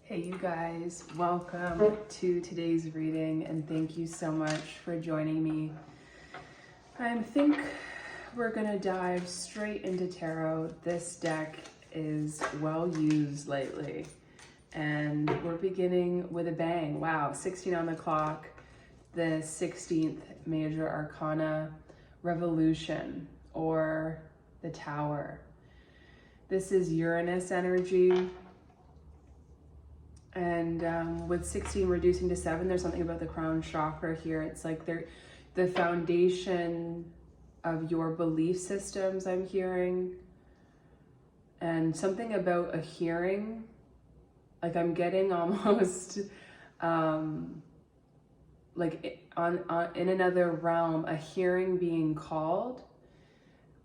Hey you guys, welcome to today's reading and thank you so much for joining me. I think we're gonna dive straight into tarot. This deck is well used lately and we're beginning with a bang. Wow, 16 on the clock, the 16th major arcana, Revolution or the Tower. This is Uranus energy. And with 16 reducing to 7, there's something about the crown chakra here. It's like the foundation of your belief systems, I'm hearing. And something about a hearing. Like I'm getting almost like in another realm, a hearing being called.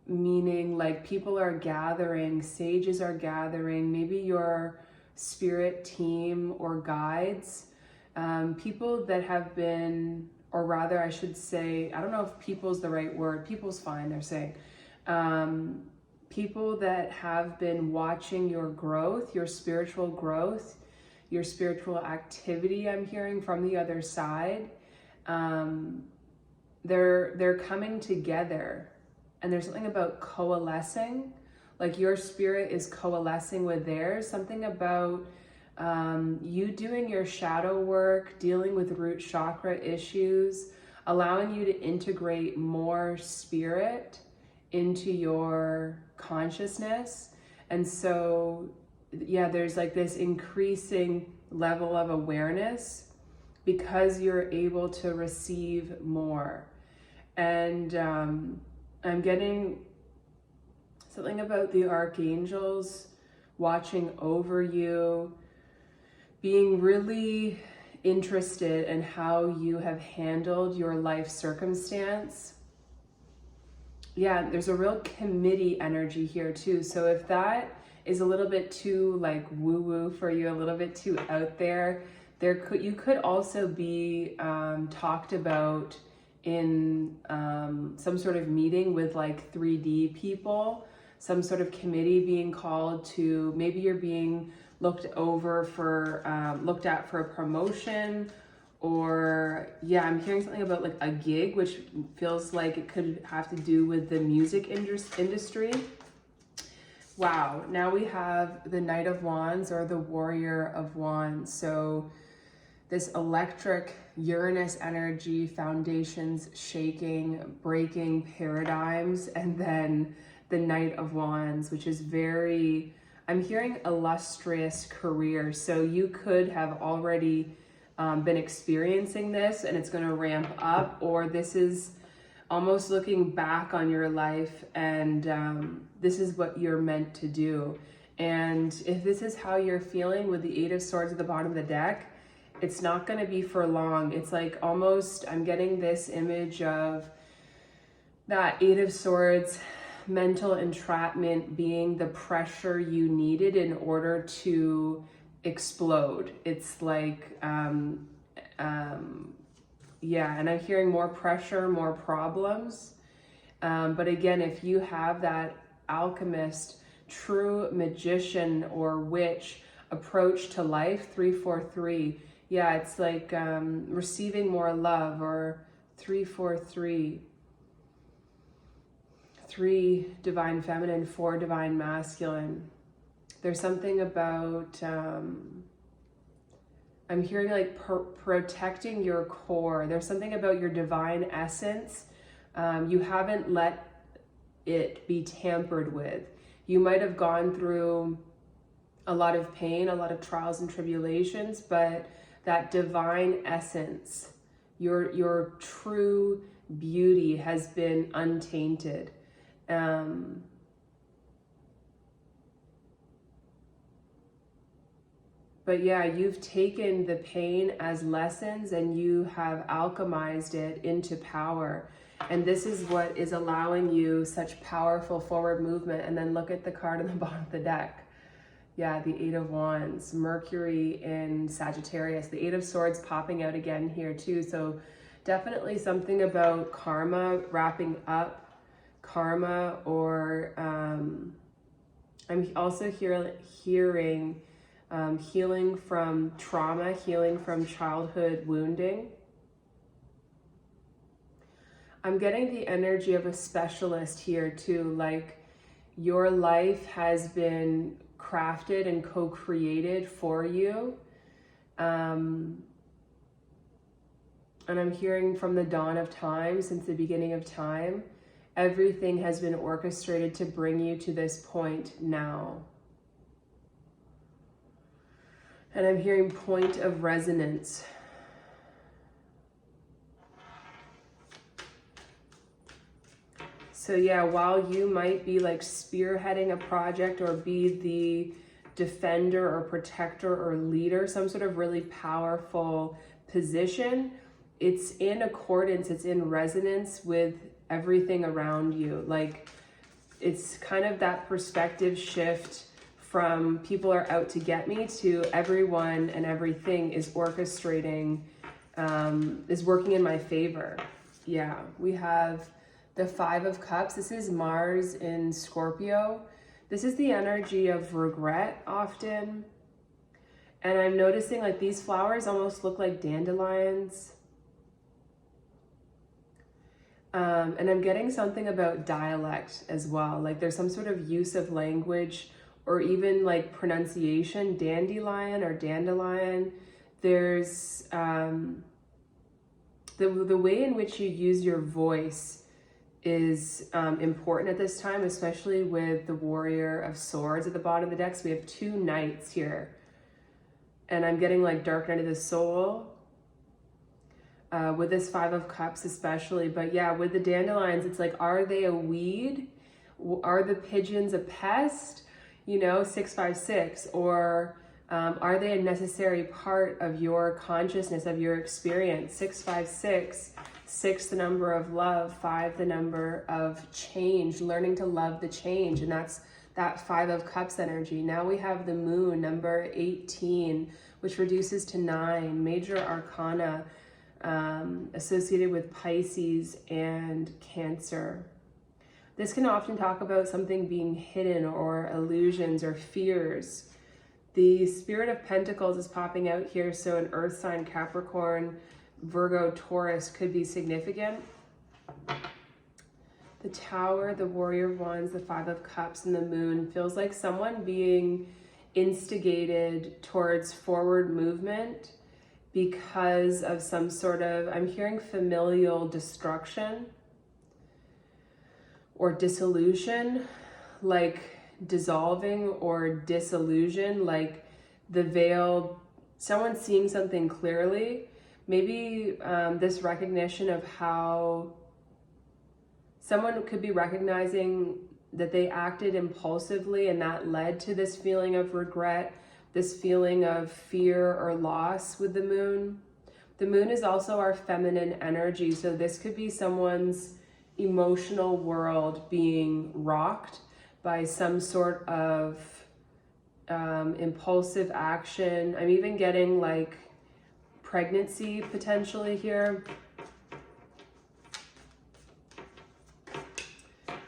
Meaning like people are gathering, sages are gathering, maybe your spirit team or guides, people that have been, or rather I should say, I don't know if people's the right word, people's fine, they're saying, people that have been watching your growth, your spiritual activity, I'm hearing from the other side. They're coming together, and there's something about coalescing. Like your spirit is coalescing with theirs, something about you doing your shadow work, dealing with root chakra issues, allowing you to integrate more spirit into your consciousness. And so, yeah, there's like this increasing level of awareness because you're able to receive more. And I'm getting something about the archangels watching over you, being really interested in how you have handled your life circumstance. Yeah, there's a real committee energy here too. So if that is a little bit too like woo-woo for you, a little bit too out there, you could also be talked about in some sort of meeting with like 3D people, some sort of committee being called to, maybe you're being looked at for a promotion, or yeah, I'm hearing something about like a gig, which feels like it could have to do with the music industry. Wow, now we have the Knight of Wands or the Warrior of Wands. So this electric Uranus energy, foundations shaking, breaking paradigms, and then the Knight of Wands, which is very, I'm hearing illustrious career. So you could have already been experiencing this and it's going to ramp up, or this is almost looking back on your life and this is what you're meant to do. And if this is how you're feeling with the Eight of Swords at the bottom of the deck, it's not going to be for long. It's like almost, I'm getting this image of that Eight of Swords, mental entrapment being the pressure you needed in order to explode. It's like, yeah, and I'm hearing more pressure, more problems. But again, if you have that alchemist, true magician or witch approach to life, 343, yeah, it's like receiving more love, or 343, 3 divine feminine, 4 divine masculine. There's something about, I'm hearing like protecting your core. There's something about your divine essence. You haven't let it be tampered with. You might have gone through a lot of pain, a lot of trials and tribulations, but that divine essence, your true beauty has been untainted. But yeah, you've taken the pain as lessons and you have alchemized it into power. And this is what is allowing you such powerful forward movement. And then look at the card on the bottom of the deck. Yeah, the Eight of Wands, Mercury in Sagittarius, the Eight of Swords popping out again here too. So definitely something about karma, wrapping up karma, or I'm also hearing healing from trauma, healing from childhood wounding. I'm getting the energy of a specialist here too, like your life has been crafted and co-created for you. And I'm hearing from the dawn of time, since the beginning of time, everything has been orchestrated to bring you to this point now. And I'm hearing point of resonance. So yeah, while you might be like spearheading a project or be the defender or protector or leader, some sort of really powerful position, it's in accordance, it's in resonance with everything around you. Like it's kind of that perspective shift from people are out to get me to everyone and everything is orchestrating, is working in my favor. Yeah, we have the 5 of Cups. This is Mars in Scorpio. This is the energy of regret often. And I'm noticing like these flowers almost look like dandelions. And I'm getting something about dialect as well. Like there's some sort of use of language or even like pronunciation, dandelion or dandelion. There's the way in which you use your voice is important at this time, especially with the Warrior of Swords at the bottom of the deck. So we have 2 knights here. And I'm getting like dark night of the soul with this 5 of Cups especially. But yeah, with the dandelions, it's like, are they a weed? Are the pigeons a pest? You know, 656, or are they a necessary part of your consciousness, of your experience? 656, 6 the number of love, 5 the number of change, learning to love the change, and that's that 5 of Cups energy. Now we have the moon, number 18, which reduces to 9, major arcana associated with Pisces and Cancer. This can often talk about something being hidden or illusions or fears. The Spirit of Pentacles is popping out here, so an earth sign, Capricorn, Virgo, Taurus could be significant. The Tower, the Warrior of Wands, the 5 of Cups, and the Moon feels like someone being instigated towards forward movement because of some sort of, I'm hearing familial destruction or dissolution, like dissolving or disillusion, like the veil, someone seeing something clearly. Maybe this recognition of how someone could be recognizing that they acted impulsively and that led to this feeling of regret, this feeling of fear or loss with the moon. The moon is also our feminine energy, so this could be someone's emotional world being rocked by some sort of impulsive action. I'm even getting like pregnancy potentially here.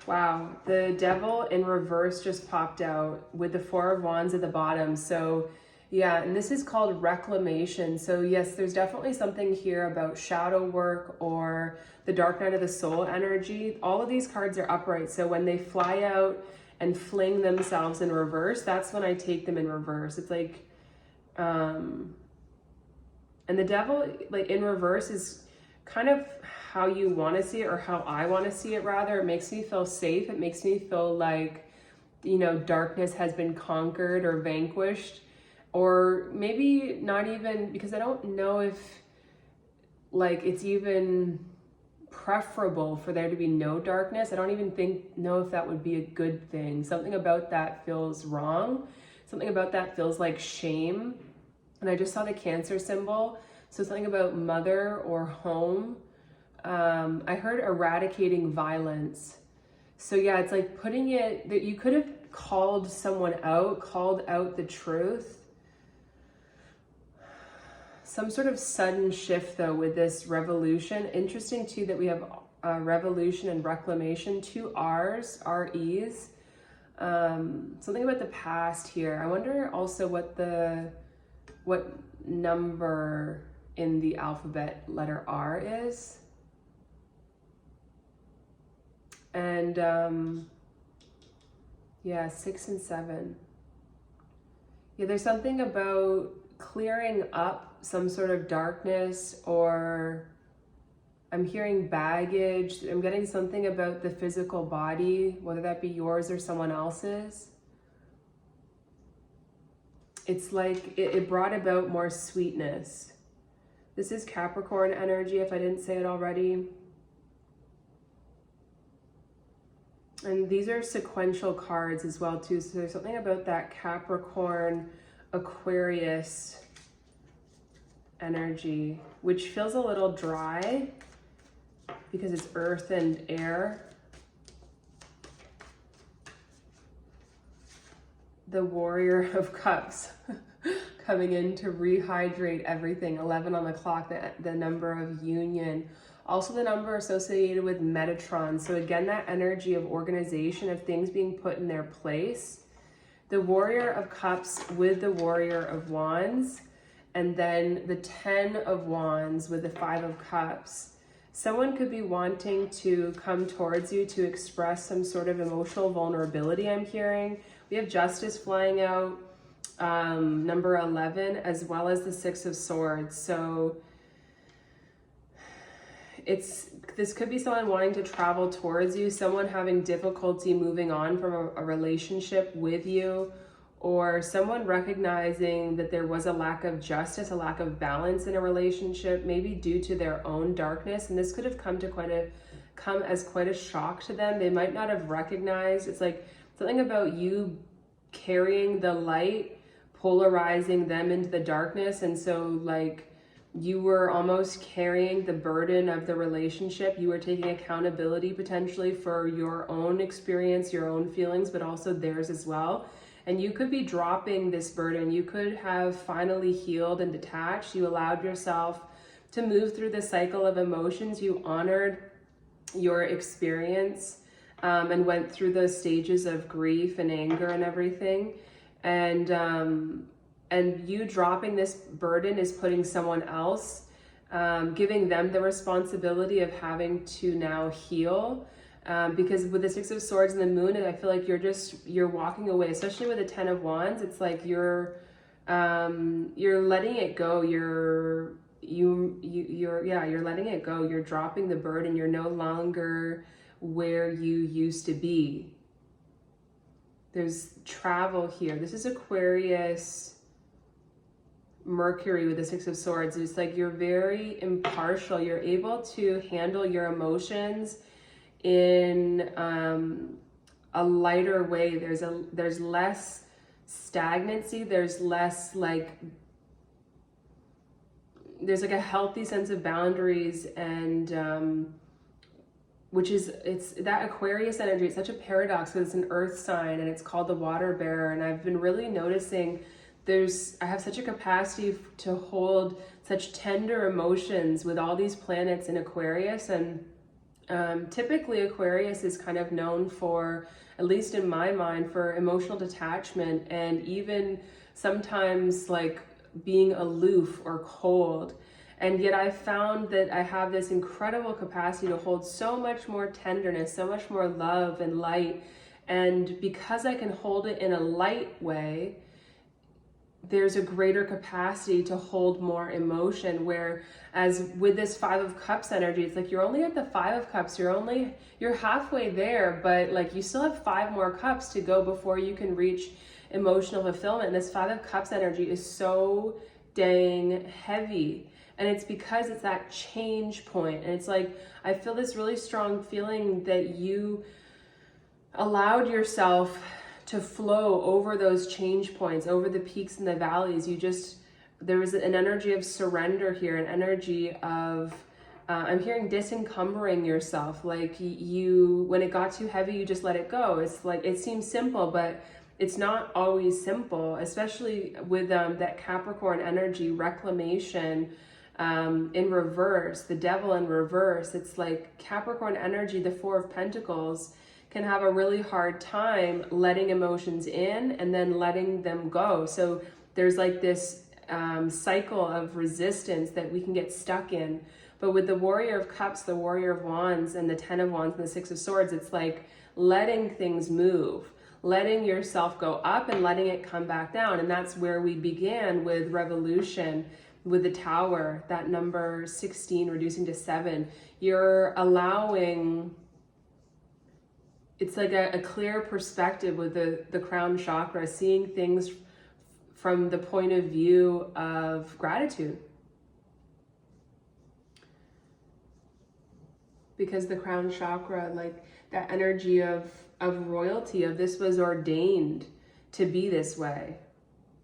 Wow, the Devil in reverse just popped out with the 4 of Wands at the bottom. So yeah, and this is called reclamation. So yes, there's definitely something here about shadow work or the dark night of the soul energy. All of these cards are upright. So when they fly out and fling themselves in reverse, that's when I take them in reverse. It's like, and the Devil like in reverse is kind of how you want to see it, or how I want to see it rather. It makes me feel safe. It makes me feel like, you know, darkness has been conquered or vanquished. Or maybe not even, because I don't know if like it's even preferable for there to be no darkness. I don't even know if that would be a good thing. Something about that feels wrong. Something about that feels like shame. And I just saw the Cancer symbol. So something about mother or home. I heard eradicating violence. So yeah, it's like putting it, that you could have called someone out, called out the truth. Some sort of sudden shift though with this revolution. Interesting too that we have revolution and reclamation, 2 R's, R-E's. Something about the past here. I wonder also what number in the alphabet letter R is. And yeah, 6 and 7. Yeah, there's something about clearing up some sort of darkness, or I'm hearing baggage. I'm getting something about the physical body, whether that be yours or someone else's. It's like it brought about more sweetness. This is Capricorn energy, if I didn't say it already. And these are sequential cards as well too. So there's something about that Capricorn, Aquarius energy, which feels a little dry because it's earth and air. The Warrior of Cups coming in to rehydrate everything. 11 on the clock, the number of union. Also the number associated with Metatron. So again, that energy of organization, of things being put in their place. The Warrior of Cups with the Warrior of Wands. And then the 10 of Wands with the 5 of Cups. Someone could be wanting to come towards you to express some sort of emotional vulnerability, I'm hearing. We have Justice flying out, number 11, as well as the 6 of Swords. So this could be someone wanting to travel towards you, someone having difficulty moving on from a relationship with you, or someone recognizing that there was a lack of justice, a lack of balance in a relationship, maybe due to their own darkness. And this could have come as quite a shock to them. They might not have recognized. It's like something about you carrying the light, polarizing them into the darkness. And so like you were almost carrying the burden of the relationship. You were taking accountability potentially for your own experience, your own feelings, but also theirs as well. And you could be dropping this burden. You could have finally healed and detached. You allowed yourself to move through the cycle of emotions. You honored your experience and went through those stages of grief and anger and everything. And you dropping this burden is putting someone else, giving them the responsibility of having to now heal. Because with the 6 of Swords and the Moon, and I feel like you're walking away, especially with the 10 of Wands. It's like you're letting it go. You're letting it go. You're dropping the burden. You're no longer where you used to be. There's travel here. This is Aquarius, Mercury with the 6 of Swords. It's like you're very impartial. You're able to handle your emotions in a lighter way. There's less stagnancy. There's less there's like a healthy sense of boundaries, and it's that Aquarius energy. It's such a paradox because it's an earth sign and it's called the water bearer. And I've been really noticing I have such a capacity to hold such tender emotions with all these planets in Aquarius. And typically Aquarius is kind of known for, at least in my mind, for emotional detachment and even sometimes like being aloof or cold. And yet I found that I have this incredible capacity to hold so much more tenderness, so much more love and light. And because I can hold it in a light way, there's a greater capacity to hold more emotion. Whereas with this 5 of Cups energy, it's like you're only at the 5 of Cups, you're halfway there, but like you still have 5 more cups to go before you can reach emotional fulfillment. And this 5 of Cups energy is so dang heavy. And it's because it's that change point. And it's like, I feel this really strong feeling that you allowed yourself to flow over those change points, over the peaks and the valleys. There was an energy of surrender here, an energy of, I'm hearing disencumbering yourself. Like when it got too heavy, you just let it go. It's like, it seems simple, but it's not always simple, especially with that Capricorn energy, reclamation, in reverse, the devil in reverse. It's like Capricorn energy, the 4 of Pentacles, can have a really hard time letting emotions in and then letting them go. So there's like this cycle of resistance that we can get stuck in. But with the Warrior of Cups, the Warrior of Wands, and the Ten of Wands and the Six of Swords, it's like letting things move, letting yourself go up and letting it come back down. And that's where we began with Revolution, with the Tower, that number 16 reducing to 7. You're allowing, it's like a clear perspective with the crown chakra, seeing things from the point of view of gratitude. Because the crown chakra, like that energy of royalty, of this was ordained to be this way.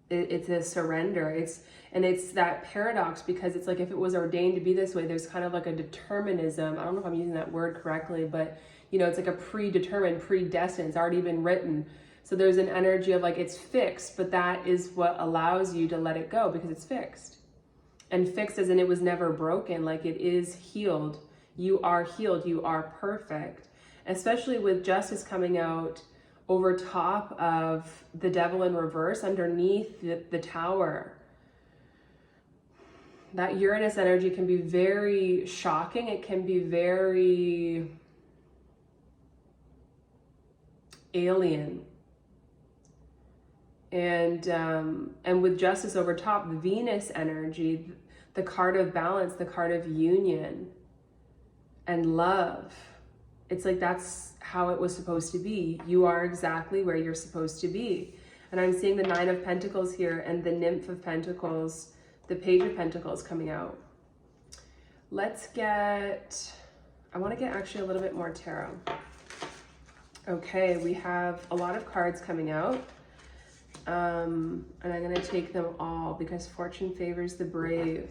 It's a surrender. It's that paradox, because it's like if it was ordained to be this way, there's kind of like a determinism. I don't know if I'm using that word correctly, but you know, it's like a predetermined, predestined, it's already been written. So there's an energy of like it's fixed, but that is what allows you to let it go, because it's fixed. And fixed as in it was never broken, like it is healed. You are healed, you are perfect. Especially with Justice coming out over top of the Devil in reverse, underneath the Tower. That Uranus energy can be very shocking. It can be very alien. And with Justice over top, Venus energy, the card of balance, the card of union and love. It's like that's how it was supposed to be. You are exactly where you're supposed to be. And I'm seeing the Nine of Pentacles here and the Nymph of Pentacles, the Page of Pentacles coming out. Let's get, I want to get actually a little bit more tarot. Okay, we have a lot of cards coming out. And I'm going to take them all because fortune favors the brave.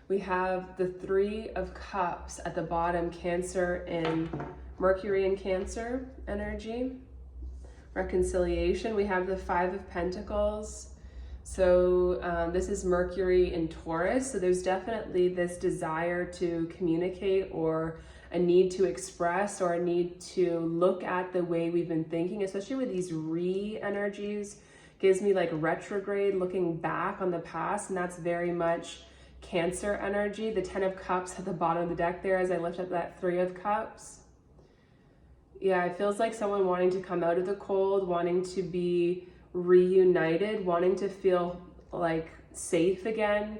We have the Three of Cups at the bottom, Cancer and Mercury in Cancer energy. Reconciliation. We have the Five of Pentacles. So this is Mercury in Taurus. So there's definitely this desire to communicate, or a need to express, or a need to look at the way we've been thinking, especially with these re-energies. Gives me like retrograde, looking back on the past, and that's very much Cancer energy. The Ten of Cups at the bottom of the deck there as I lift up that Three of Cups. Yeah, it feels like someone wanting to come out of the cold, wanting to be reunited, wanting to feel like safe again.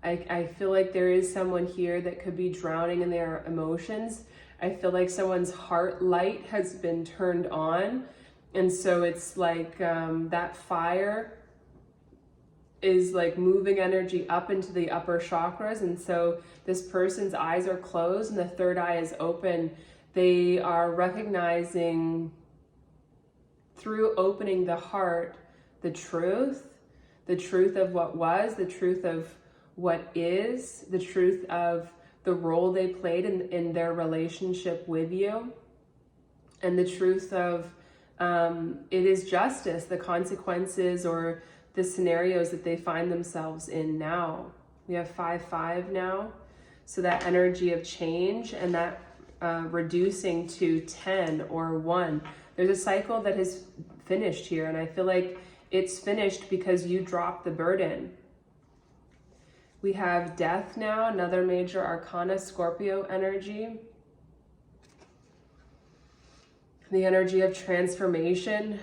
I feel like there is someone here that could be drowning in their emotions. I feel like someone's heart light has been turned on. And so it's like that fire is like moving energy up into the upper chakras. And so this person's eyes are closed and the third eye is open. They are recognizing through opening the heart, the truth of what was, the truth of what is, the truth of the role they played in their relationship with you, and the truth of it is justice, the consequences or the scenarios that they find themselves in now. We have 5-5 now. So that energy of change and that reducing to 10 or 1. There's a cycle that has finished here, and I feel like it's finished because you dropped the burden. We have Death now, another major arcana, Scorpio energy. The energy of transformation,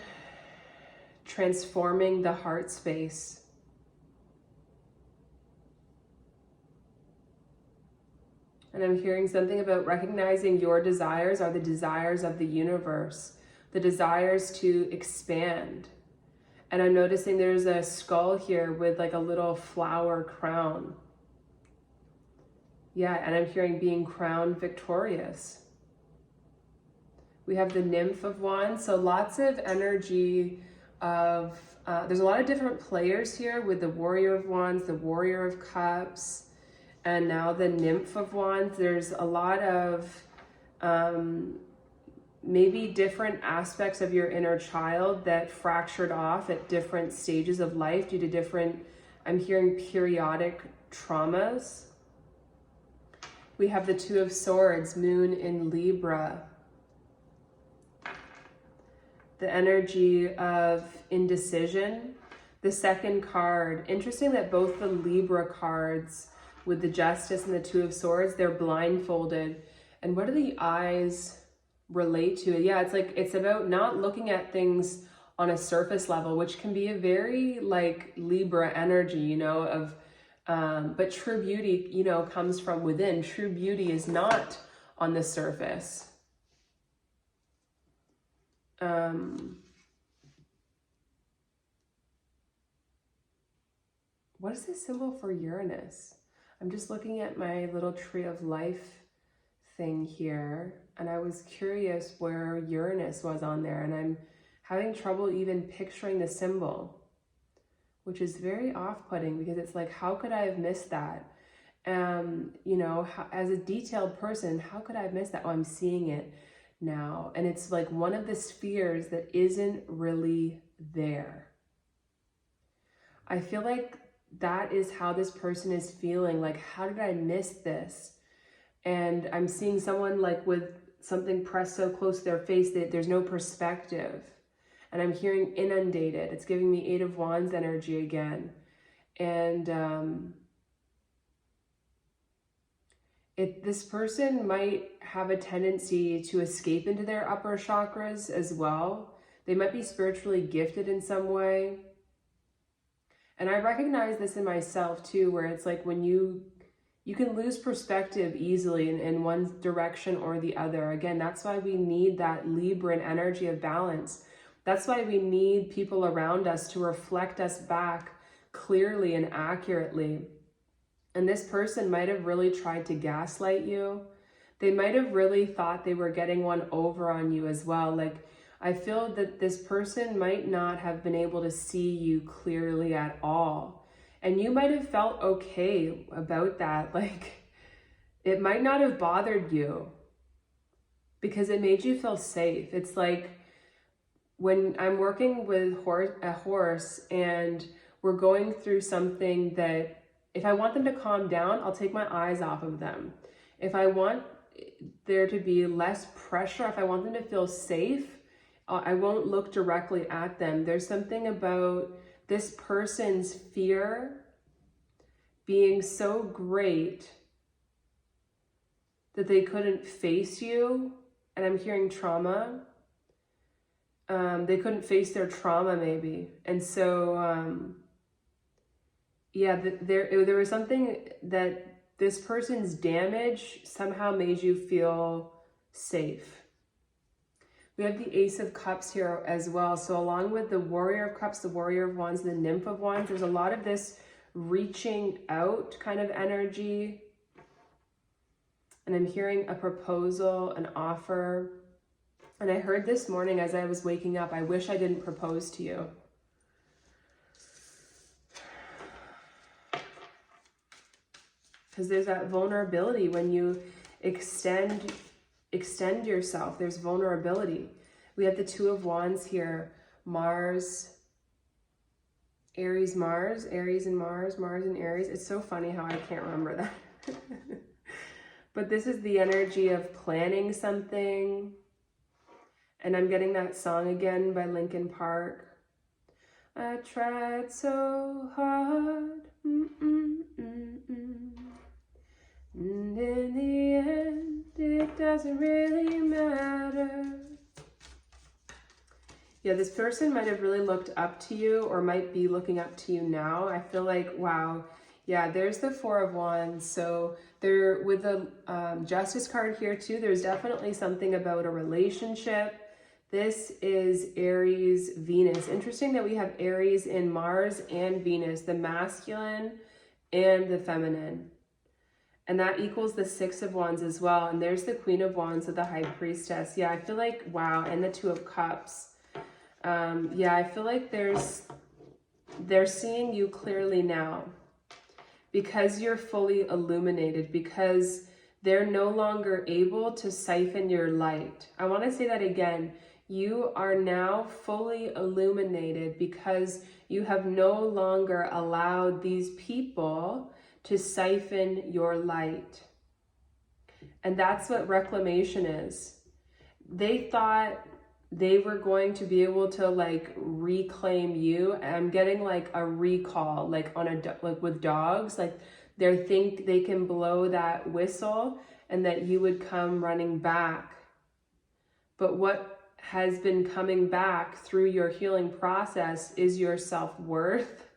transforming the heart space. And I'm hearing something about recognizing your desires are the desires of the universe, the desires to expand. And I'm noticing there's a skull here with like a little flower crown. Yeah, and I'm hearing being crowned victorious. We have the Nymph of Wands, so lots of energy of, there's a lot of different players here with the Warrior of Wands, the Warrior of Cups, and now the Nymph of Wands. There's a lot of maybe different aspects of your inner child that fractured off at different stages of life due to different, I'm hearing periodic traumas. We have the Two of Swords, Moon in Libra. the energy of indecision. The second card, interesting that both the Libra cards with the Justice and the Two of Swords, they're blindfolded. And what do the eyes relate to? Yeah, it's like, it's about not looking at things on a surface level, which can be a very like Libra energy, you know, of, but true beauty, you know, comes from within. True beauty is not on the surface. What is this symbol for Uranus? I'm just looking at my little tree of life thing here, and I was curious where Uranus was on there, and I'm having trouble even picturing the symbol, which is very off-putting because it's like, how could I have missed that? You know, as a detailed person, how could I have missed that? Oh, I'm seeing it now. And it's like one of the spheres that isn't really there. I feel like that is how this person is feeling. Like, how did I miss this? And I'm seeing someone like with something pressed so close to their face that there's no perspective. And I'm hearing inundated. It's giving me Eight of Wands energy again. And this person might have a tendency to escape into their upper chakras as well. They might be spiritually gifted in some way. And I recognize this in myself too, where it's like when you can lose perspective easily in one direction or the other. Again, that's why we need that Libran energy of balance. That's why we need people around us to reflect us back clearly and accurately. And this person might have really tried to gaslight you. They might have really thought they were getting one over on you as well. Like, I feel that this person might not have been able to see you clearly at all. And you might have felt okay about that. Like, it might not have bothered you because it made you feel safe. It's like when I'm working with a horse and we're going through something that if I want them to calm down, I'll take my eyes off of them. If I want there to be less pressure, if I want them to feel safe, I won't look directly at them. There's something about this person's fear being so great that they couldn't face you. And I'm hearing trauma. They couldn't face their trauma maybe. And so, yeah, there was something that this person's damage somehow made you feel safe. We have the Ace of Cups here as well. So along with the Warrior of Cups, the Warrior of Wands, the Nymph of Wands, there's a lot of this reaching out kind of energy. And I'm hearing a proposal, an offer. And I heard this morning as I was waking up, I wish I didn't propose to you. Because there's that vulnerability when you extend yourself. There's vulnerability. We have the Two of Wands here. Mars, Aries, Mars, Aries and Mars, Mars and Aries. It's so funny how I can't remember that. But this is the energy of planning something. And I'm getting that song again by Linkin Park. I tried so hard. And in the end, it doesn't really matter. Yeah, this person might have really looked up to you or might be looking up to you now. I feel like, wow. Yeah, there's the Four of Wands. So there, with the Justice card here too, there's definitely something about a relationship. This is Aries, Venus. Interesting that we have Aries in Mars and Venus, the masculine and the feminine. And that equals the Six of Wands as well. And there's the Queen of Wands with the High Priestess. Yeah, I feel like, wow. And the Two of Cups. Yeah, I feel like they're seeing you clearly now. Because you're fully illuminated. Because they're no longer able to siphon your light. I want to say that again. You are now fully illuminated because you have no longer allowed these people to siphon your light. And that's what reclamation is. They thought they were going to be able to like reclaim you. And I'm getting like a recall, like on a, like with dogs, like they think they can blow that whistle and that you would come running back. But what has been coming back through your healing process is your self-worth,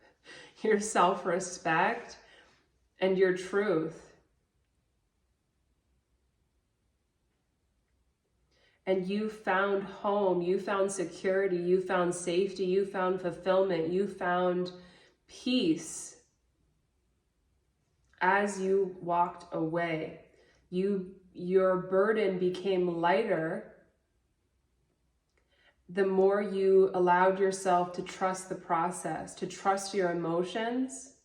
your self-respect, and your truth. And you found home, you found security, you found safety, you found fulfillment, you found peace as you walked away. Your burden became lighter the more you allowed yourself to trust the process, to trust your emotions,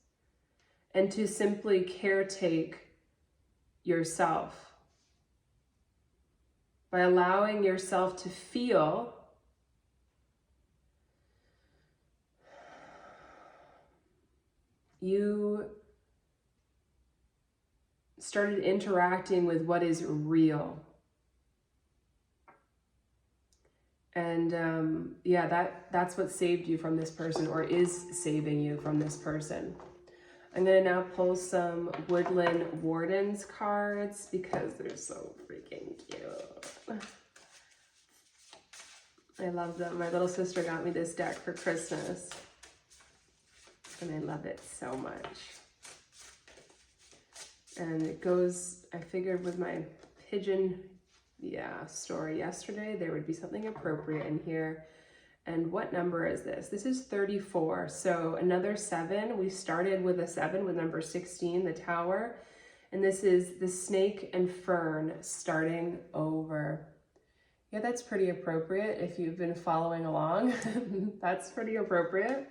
and to simply caretake yourself. By allowing yourself to feel, you started interacting with what is real. And yeah, that's what saved you from this person, or is saving you from this person. I'm gonna now pull some Woodland Wardens cards because they're so freaking cute. I love them. My little sister got me this deck for Christmas, and I love it so much. And it goes, I figured with my pigeon, story yesterday, there would be something appropriate in here. And what number is this? This is 34. So another 7. We started with a 7 with number 16, the Tower. And this is the Snake and Fern starting over. Yeah, that's pretty appropriate if you've been following along. That's pretty appropriate.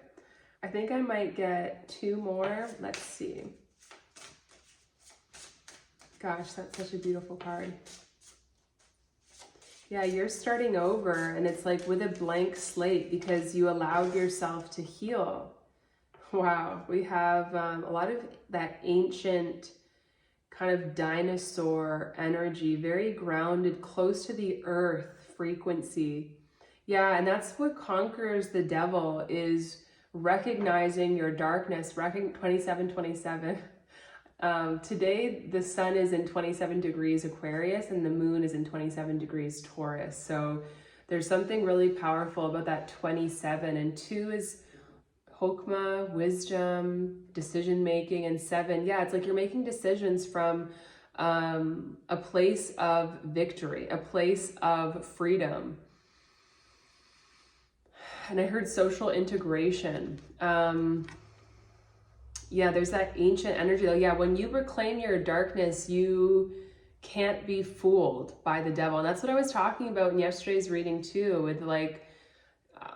I think I might get 2 more. Let's see. Gosh, that's such a beautiful card. Yeah, you're starting over, and it's like with a blank slate because you allowed yourself to heal. Wow, we have a lot of that ancient kind of dinosaur energy, very grounded, close to the earth frequency. Yeah, and that's what conquers the devil, is recognizing your darkness, 2727. Today, the sun is in 27 degrees Aquarius and the moon is in 27 degrees Taurus. So there's something really powerful about that 27. And 2 is Hokmah, wisdom, decision-making. And 7, yeah, it's like you're making decisions from a place of victory, a place of freedom. And I heard social integration. Yeah, there's that ancient energy though. Yeah, when you reclaim your darkness, you can't be fooled by the devil. And that's what I was talking about in yesterday's reading too, with like,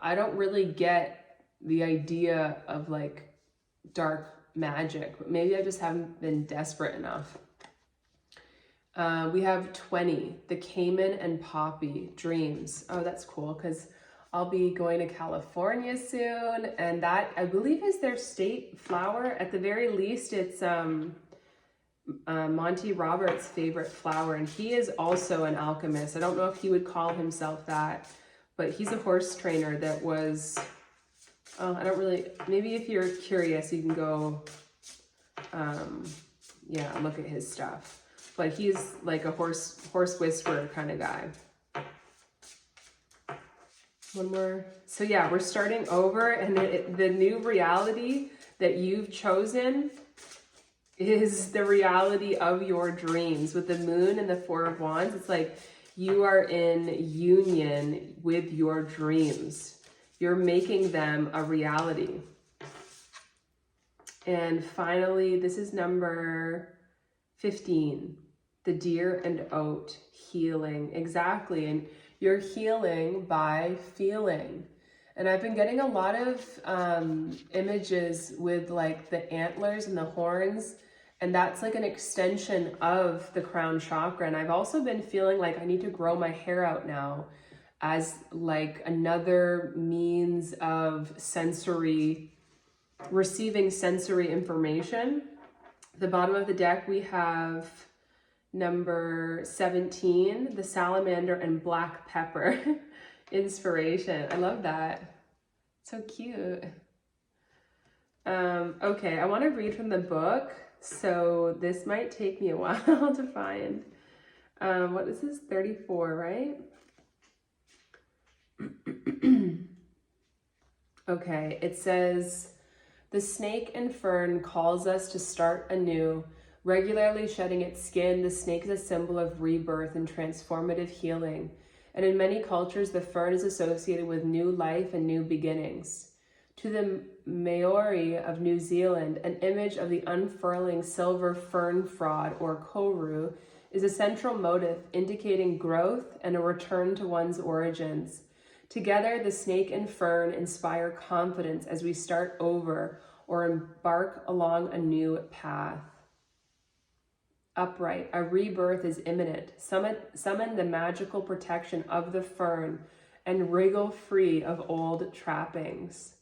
I don't really get the idea of like dark magic, but maybe I just haven't been desperate enough. We have 20, the Cayman and Poppy, dreams. Oh, that's cool, because I'll be going to California soon, and that, I believe, is their state flower. At the very least, it's Monty Roberts' favorite flower, and he is also an alchemist. I don't know if he would call himself that, but he's a horse trainer that was, I don't really, maybe if you're curious, you can go, yeah, look at his stuff. But he's like a horse whisperer kind of guy. One more. So yeah, we're starting over, and the new reality that you've chosen is the reality of your dreams. With the moon and the 4 of Wands, it's like you are in union with your dreams. You're making them a reality. And finally, this is number 15, the Deer and Oat, healing. Exactly. And you're healing by feeling. And I've been getting a lot of images with like the antlers and the horns, and that's like an extension of the crown chakra. And I've also been feeling like I need to grow my hair out now as like another means of receiving sensory information. At the bottom of the deck, we have number 17, the salamander and black pepper. Inspiration. I love that. So cute. Okay, I want to read from the book, so this might take me a while to find. What is this? 34, right? Okay, it says, the snake and fern calls us to start anew. Regularly shedding its skin, the snake is a symbol of rebirth and transformative healing. And in many cultures, the fern is associated with new life and new beginnings. To the Maori of New Zealand, an image of the unfurling silver fern frond, or koru, is a central motif indicating growth and a return to one's origins. Together, the snake and fern inspire confidence as we start over or embark along a new path. Upright, a rebirth is imminent. Summon the magical protection of the fern and wriggle free of old trappings.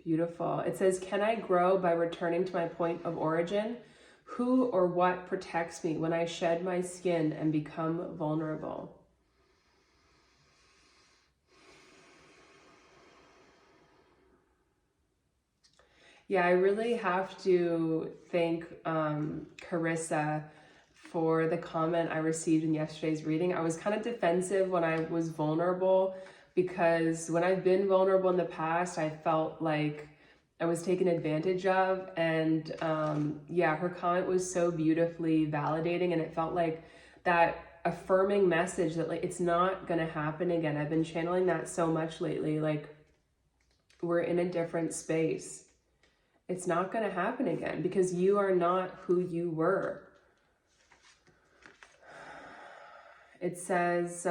Beautiful. It says, can I grow by returning to my point of origin? Who or what protects me when I shed my skin and become vulnerable? Yeah, I really have to thank Carissa for the comment I received in yesterday's reading. I was kind of defensive when I was vulnerable, because when I've been vulnerable in the past, I felt like I was taken advantage of. And yeah, her comment was so beautifully validating, and it felt like that affirming message that like it's not gonna happen again. I've been channeling that so much lately. Like, we're in a different space. It's not going to happen again because you are not who you were. It says,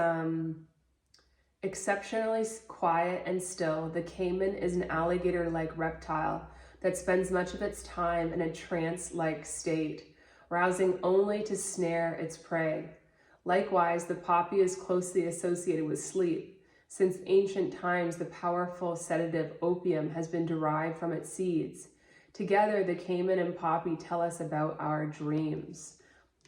exceptionally quiet and still, the caiman is an alligator-like reptile that spends much of its time in a trance-like state, rousing only to snare its prey. Likewise, the poppy is closely associated with sleep. Since ancient times, the powerful sedative opium has been derived from its seeds. Together, the caiman and poppy tell us about our dreams.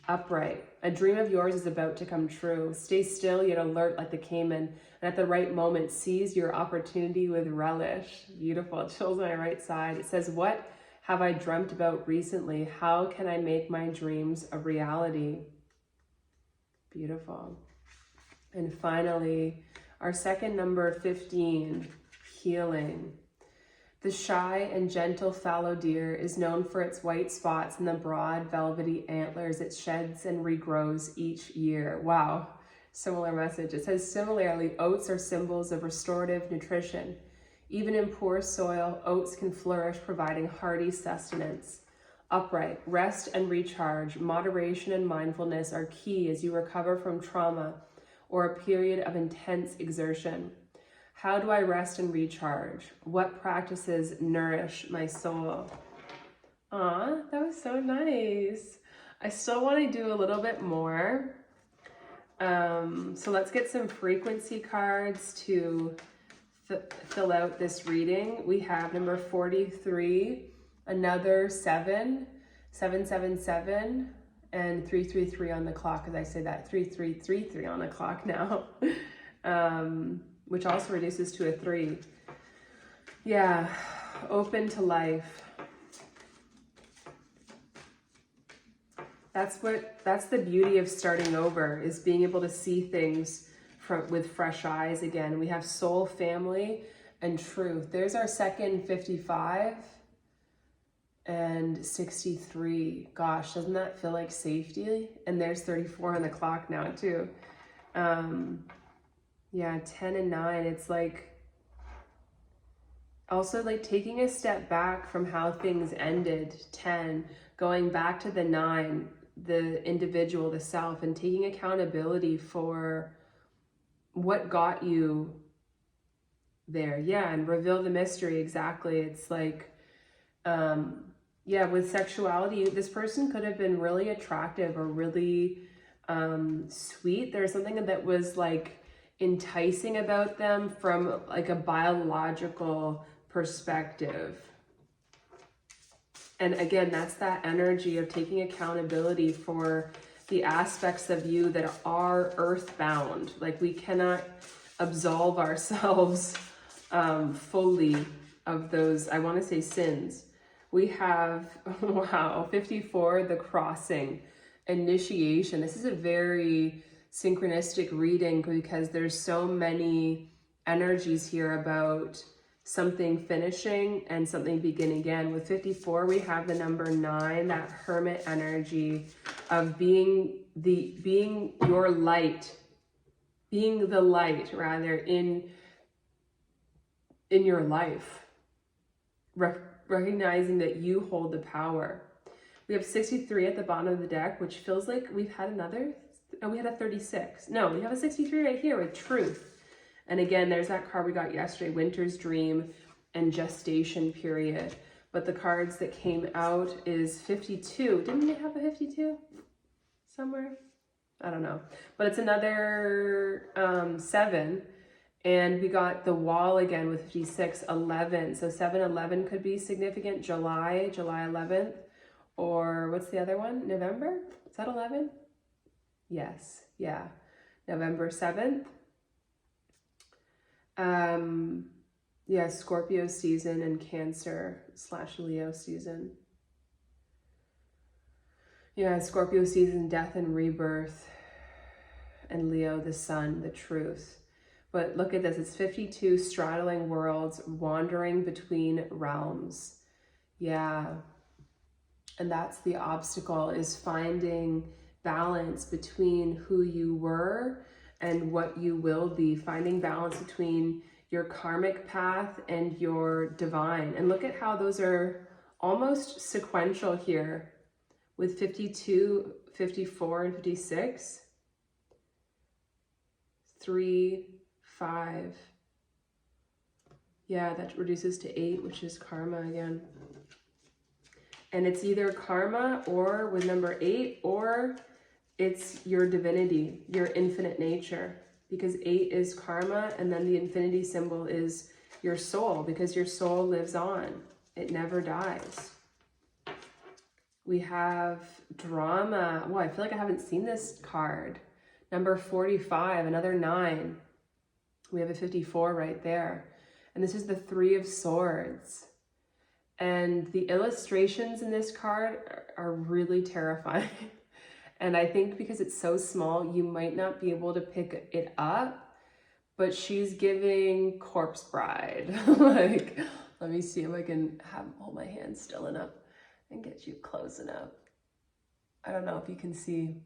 Upright, a dream of yours is about to come true. Stay still yet alert like the caiman, and at the right moment, seize your opportunity with relish. Beautiful, chills on my right side. It says, what have I dreamt about recently? How can I make my dreams a reality? Beautiful. And finally, our second number, 15, healing. The shy and gentle fallow deer is known for its white spots and the broad velvety antlers it sheds and regrows each year. Wow, similar message. It says, similarly, oats are symbols of restorative nutrition. Even in poor soil, oats can flourish, providing hearty sustenance. Upright, rest and recharge, moderation and mindfulness are key as you recover from trauma or a period of intense exertion. How do I rest and recharge? What practices nourish my soul? Aw, that was so nice. I still want to do a little bit more. So let's get some frequency cards to fill out this reading. We have number 43, another 7, 777, and 333 on the clock, as I say that, 3333 on the clock now. Which also reduces to a 3. Yeah, open to life. That's the beauty of starting over, is being able to see things with fresh eyes again. We have soul, family, and truth. There's our second 55 and 63. Gosh, doesn't that feel like safety? And there's 34 on the clock now too. Yeah, 10 and 9, it's like also like taking a step back from how things ended. 10, going back to the 9, the individual, the self, and taking accountability for what got you there. Yeah, and reveal the mystery. Exactly. It's like, yeah, with sexuality, this person could have been really attractive or really sweet. There's something that was like enticing about them from like a biological perspective. And again, that's that energy of taking accountability for the aspects of you that are earthbound. Like we cannot absolve ourselves fully of those, I want to say, sins. We have, wow, 54, the crossing, initiation. This is a very synchronistic reading because there's so many energies here about something finishing and something beginning again. With 54, we have the number 9, that hermit energy of being your light, being the light rather in your life, recognizing that you hold the power. We have 63 at the bottom of the deck, which feels like we've had another, oh, we had a 36. No, we have a 63 right here with truth. And again, there's that card we got yesterday, Winter's Dream and Gestation Period. But the cards that came out is 52. Didn't they have a 52 somewhere? I don't know. But it's another 7. And we got the Wall again with 56, 11. So 7-11 could be significant. July 11th. Or what's the other one? November? Is that 11? Yes. Yeah. November 7th. Yeah, Scorpio season and Cancer/Leo season. Yeah, Scorpio season, death and rebirth. And Leo, the sun, the truth. But look at this, it's 52 straddling worlds, wandering between realms. Yeah. And that's the obstacle, is finding balance between who you were and what you will be, finding balance between your karmic path and your divine. And look at how those are almost sequential here with 52, 54, and 56. 3, 5. Yeah, that reduces to 8, which is karma again. And it's either karma or with number 8, or it's your divinity, your infinite nature, because 8 is karma, and then the infinity symbol is your soul, because your soul lives on. It never dies. We have drama. Well, I feel like I haven't seen this card. Number 45, another 9. We have a 54 right there. And this is the 3 of Swords. And the illustrations in this card are really terrifying. And I think because it's so small, you might not be able to pick it up, but she's giving corpse bride. Like, let me see if I can hold my hand still enough and get you close enough. I don't know if you can see.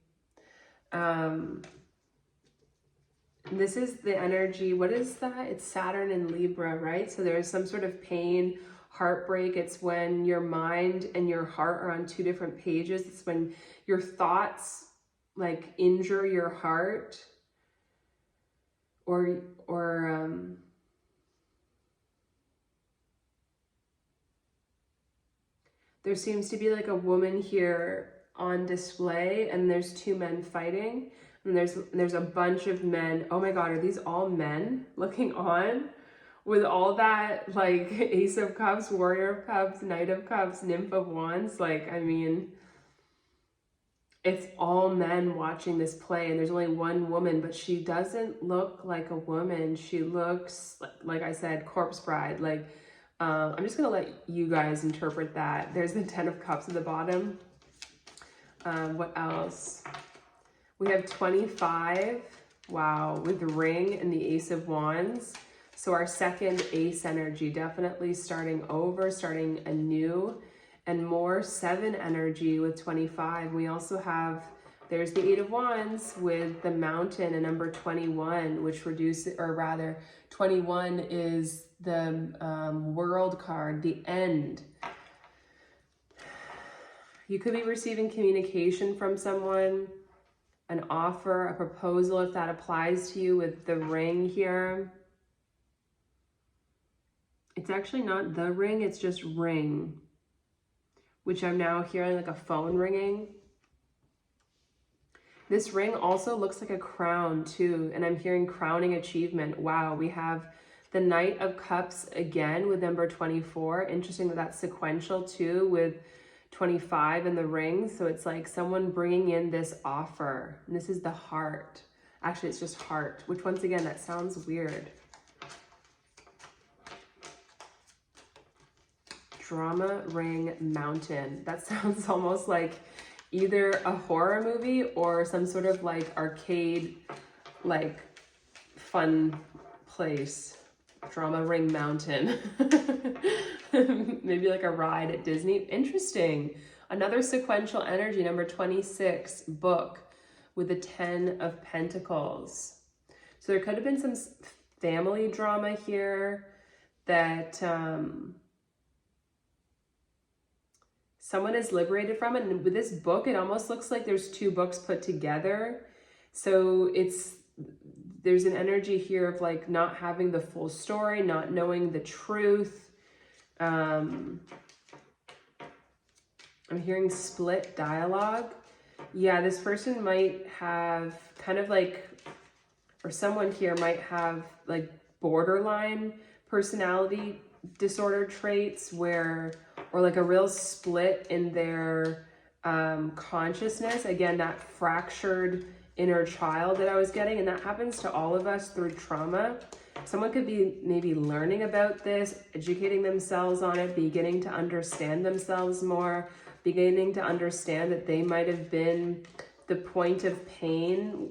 This is the energy. What is that? It's Saturn and Libra, right? So there's some sort of pain, heartbreak. It's when your mind and your heart are on 2 different pages. It's when your thoughts like injure your heart, or there seems to be like a woman here on display, and there's 2 men fighting, and there's a bunch of men. Oh my God, are these all men looking on? With all that, like, Ace of Cups, Warrior of Cups, Knight of Cups, Nymph of Wands, like, I mean, it's all men watching this play, and there's only one woman, but she doesn't look like a woman. She looks, like I said, corpse bride. Like, I'm just going to let you guys interpret that. There's the 10 of Cups at the bottom. What else? We have 25, wow, with the Ring and the Ace of Wands. So our second ace energy, definitely starting over, starting anew, and more 7 energy with 25. We also have, there's the 8 of Wands with the Mountain and number 21, which reduces, or rather 21 is the World card, the end. You could be receiving communication from someone, an offer, a proposal, if that applies to you, with the Ring here. It's actually not the Ring, it's just ring, which I'm now hearing like a phone ringing. This ring also looks like a crown too, and I'm hearing crowning achievement. Wow, we have the Knight of Cups again with number 24. Interesting that that's sequential too with 25 in the ring. So it's like someone bringing in this offer, and this is the heart. Actually, it's just heart, which once again, that sounds weird. Drama Ring Mountain. That sounds almost like either a horror movie or some sort of like arcade, like fun place. Drama Ring Mountain. Maybe like a ride at Disney. Interesting. Another sequential energy, number 26, book with the 10 of Pentacles. So there could have been some family drama here that someone is liberated from it. And with this book, it almost looks like there's two books put together. So there's an energy here of like not having the full story, not knowing the truth. I'm hearing split dialogue. Yeah, this person might have kind of like, or someone here might have like borderline personality disorder traits where, or like a real split in their consciousness. Again, that fractured inner child that I was getting, and that happens to all of us through trauma. Someone could be maybe learning about this, educating themselves on it, beginning to understand themselves more, beginning to understand that they might have been the point of pain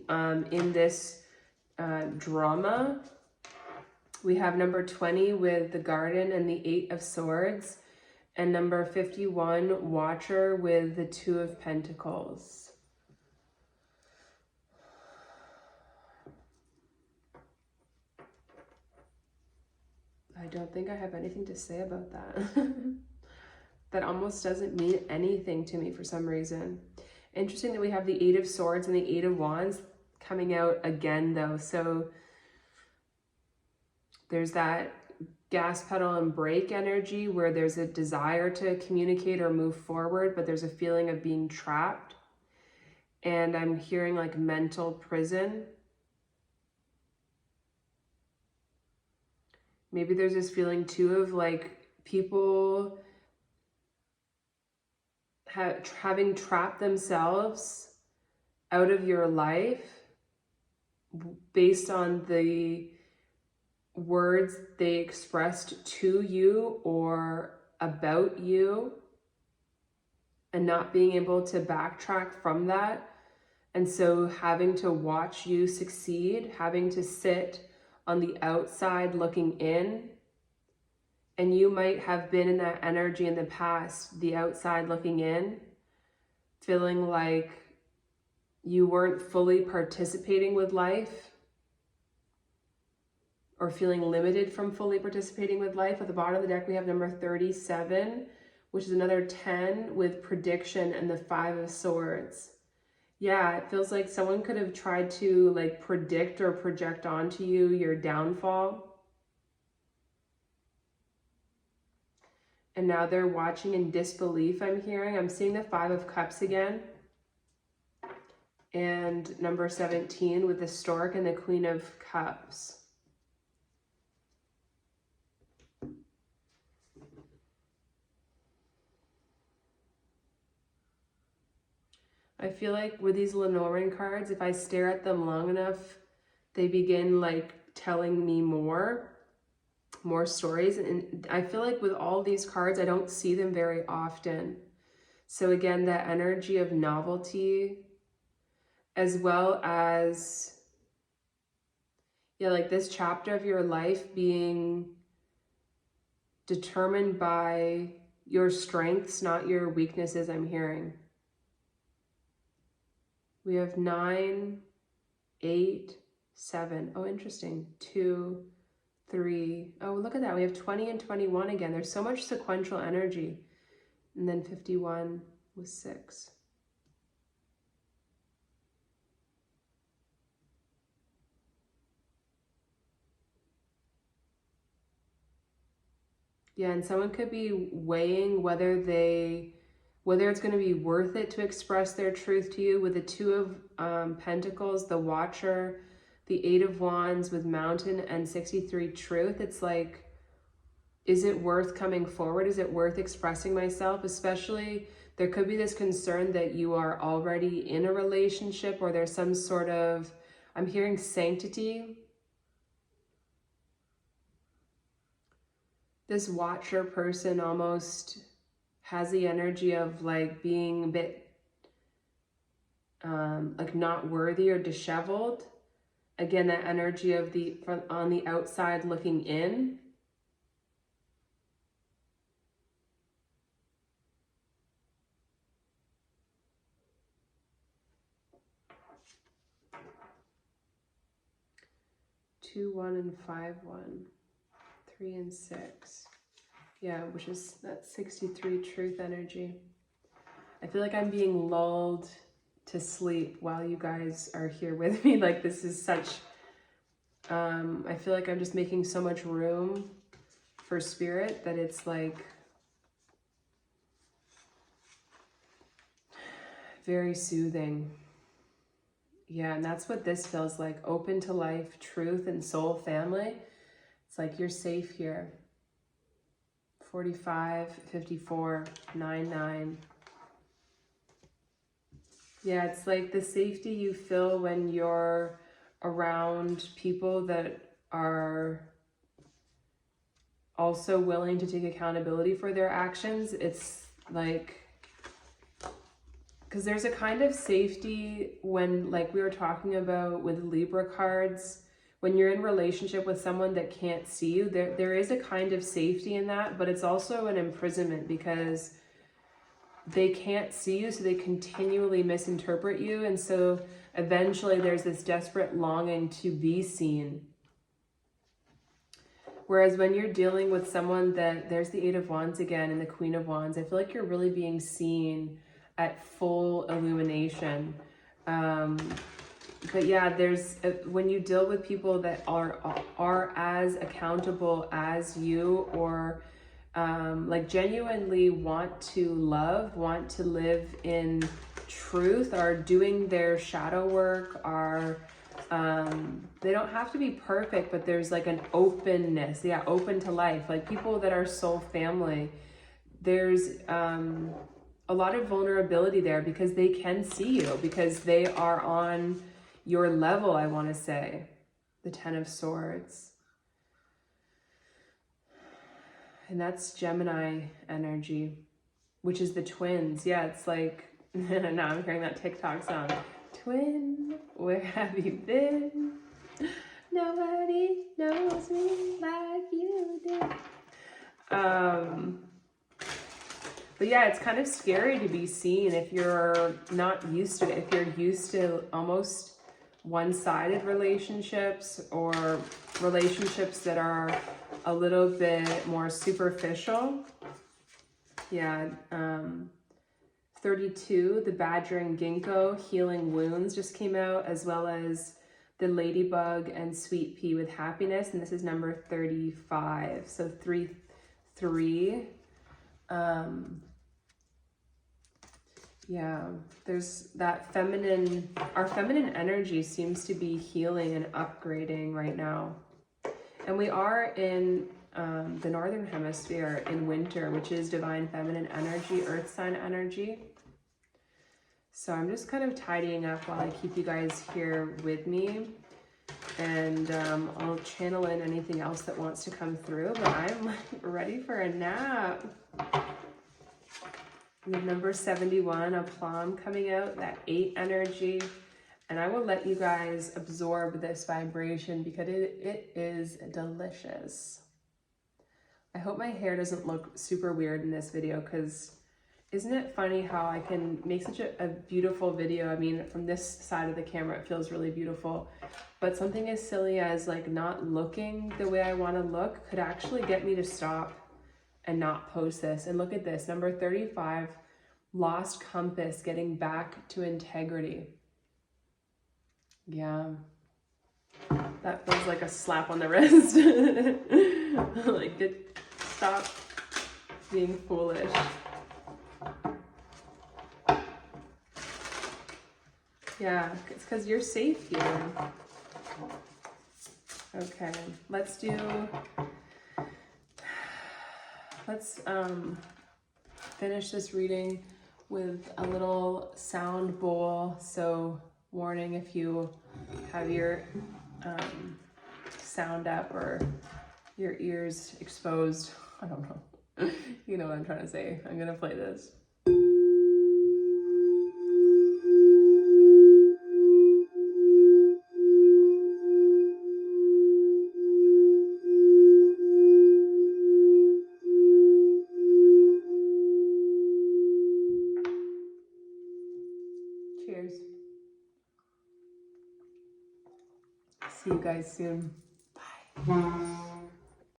in this drama. We have number 20 with the Garden and the 8 of Swords, and number 51, Watcher with the 2 of Pentacles. I don't think I have anything to say about that. That almost doesn't mean anything to me for some reason. Interesting that we have the 8 of Swords and the 8 of Wands coming out again though. So there's that gas pedal and brake energy where there's a desire to communicate or move forward, but there's a feeling of being trapped. And I'm hearing like mental prison. Maybe there's this feeling too of like people having trapped themselves out of your life based on the words they expressed to you or about you, and not being able to backtrack from that. And so having to watch you succeed, having to sit on the outside looking in. And you might have been in that energy in the past, the outside looking in, feeling like you weren't fully participating with life, or feeling limited from fully participating with life. At the bottom of the deck, we have number 37, which is another 10 with prediction and the 5 of Swords. Yeah, it feels like someone could have tried to like predict or project onto you your downfall. And now they're watching in disbelief, I'm hearing. I'm seeing the 5 of Cups again. And number 17 with the Stork and the Queen of Cups. I feel like with these Lenormand cards, if I stare at them long enough, they begin like telling me more stories. And I feel like with all these cards, I don't see them very often. So again, that energy of novelty, as well as, yeah, like this chapter of your life being determined by your strengths, not your weaknesses, I'm hearing. We have 9, 8, 7. Oh, interesting. 2, 3. Oh, look at that. We have 20 and 21 again. There's so much sequential energy. And then 51 with 6. Yeah, and someone could be weighing whether it's going to be worth it to express their truth to you with the 2 of Pentacles, the Watcher, the 8 of Wands with Mountain and 63 Truth. It's like, is it worth coming forward? Is it worth expressing myself? Especially, there could be this concern that you are already in a relationship, or there's some sort of I'm hearing sanctity. This watcher person almost has the energy of like being a bit like not worthy or disheveled. Again, that energy of on the outside looking in. Two, 1, and 5, 1, 3, and 6. Yeah, which is that 63 truth energy. I feel like I'm being lulled to sleep while you guys are here with me. Like this is such, I feel like I'm just making so much room for spirit that it's like very soothing. Yeah, and that's what this feels like. Open to life, truth, and soul family. It's like you're safe here. 45, 54, 99. Yeah, it's like the safety you feel when you're around people that are also willing to take accountability for their actions. It's like, because there's a kind of safety when, like we were talking about with Libra cards, when you're in relationship with someone that can't see you, there is a kind of safety in that, but it's also an imprisonment because they can't see you, so they continually misinterpret you. And so eventually there's this desperate longing to be seen. Whereas when you're dealing with someone that, there's the 8 of Wands again and the Queen of Wands, I feel like you're really being seen at full illumination. But yeah, there's when you deal with people that are as accountable as you, or like genuinely want to love, want to live in truth, are doing their shadow work, are they don't have to be perfect, but there's like an openness, yeah, open to life. Like people that are soul family, there's a lot of vulnerability there because they can see you, because they are on your level, I want to say. The 10 of Swords. And that's Gemini energy, which is the twins. Yeah, it's like, now I'm hearing that TikTok song. Twin, where have you been? Nobody knows me like you do. But yeah, it's kind of scary to be seen if you're not used to it. If you're used to almost one-sided relationships, or relationships that are a little bit more superficial. Yeah, 32, the badgering ginkgo, healing wounds just came out, as well as the ladybug and sweet pea with happiness, and this is number 35. So 3, 3. Yeah, there's that feminine, our feminine energy seems to be healing and upgrading right now. And we are in the Northern Hemisphere in winter, which is divine feminine energy, earth sign energy. So I'm just kind of tidying up while I keep you guys here with me. And I'll channel in anything else that wants to come through, but I'm like ready for a nap. We have number 71, a plum coming out, that 8 energy. And I will let you guys absorb this vibration because it is delicious. I hope my hair doesn't look super weird in this video, because isn't it funny how I can make such a beautiful video? I mean, from this side of the camera, it feels really beautiful. But something as silly as like not looking the way I want to look could actually get me to stop and not post this. And look at this, number 35, lost compass, getting back to integrity. Yeah, that feels like a slap on the wrist. Like, stop being foolish. Yeah, it's because you're safe here. Okay, let's finish this reading with a little sound bowl. So Warning if you have your sound up or your ears exposed. I don't know. You know what I'm trying to say. I'm gonna play this. Cheers. See you guys soon. Bye.